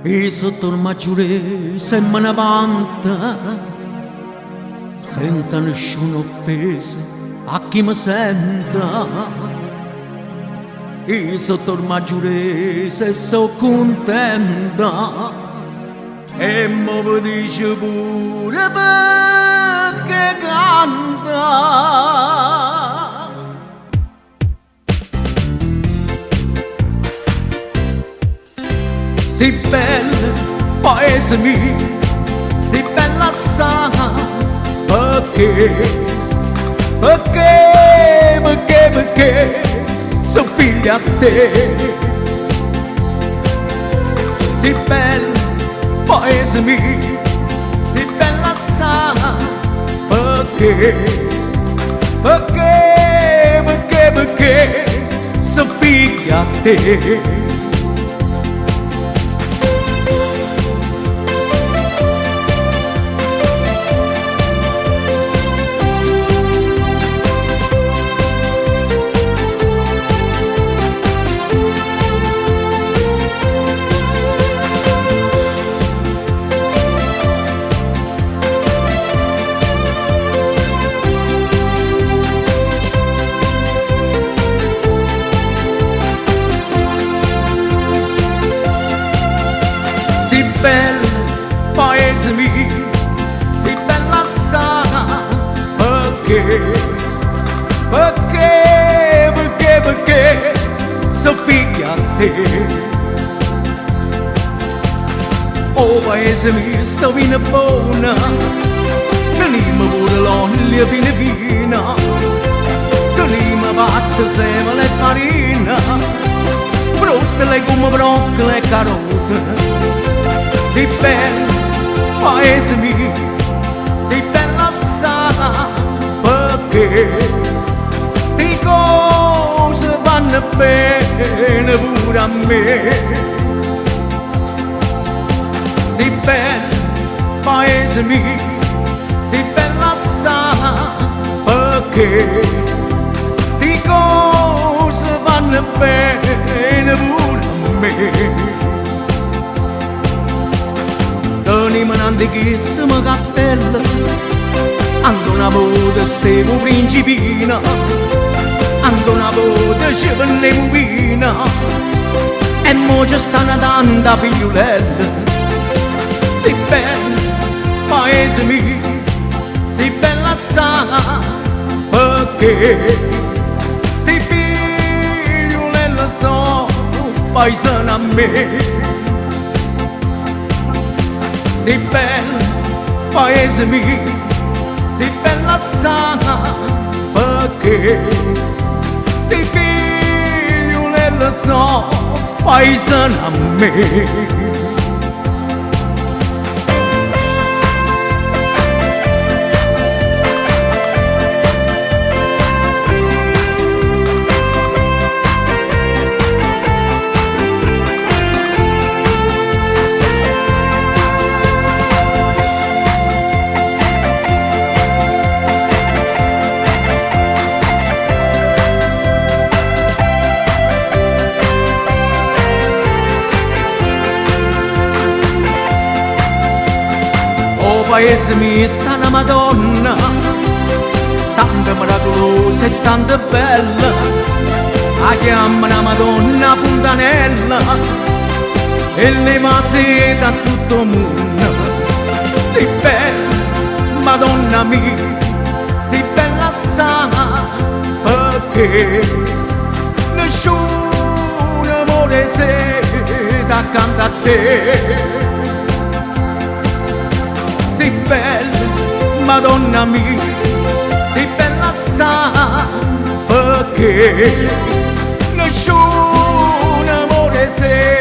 E sotto il maggiore sembra una vanta, senza nessuna offesa a chi mi senta. E sotto il maggiore se so contenta, e mi dice pure perché canta. Si bella, paese mio, si bella assai, perché sono figlia a te. Si bella, paese mio, si bella assai, perché sono figlia a te. Si bella, paese mio, si bella assai, perché sono figlia a te. Oh paese mio, sto vino buona, tenima pure l'olio fine fina, tenima pasta, semole e farina, frutte, legumi, broccoli e carote. Si bella, paese mio, si bella assai, perché sti cose vanno bene pure a me. Si bella, paese mio, si bella assai, perché sti cose vanno bene pure a me. Tenima un'antichissima castella, ando una volta stevo principina, ando una volta ci vennevo vina, e mo ci stanno tanta figliulella. Si bella, paese mio, si bella assai, perché sti figliulella sono paesani a me. Si bella, paese mio, si bella assai, perché sti figliulella sono paesani a me. Paese mio sta una Madonna, tanto miracolosa e tanto bella, la chiamano Madonna Puntanella, e leva seta a tutto il mondo. Si bella, Madonna mia, si bella assai, perché nessuno vuole seta accanto a te. Si bella, Madonna mia, si bella assai, perché nessuno vuole se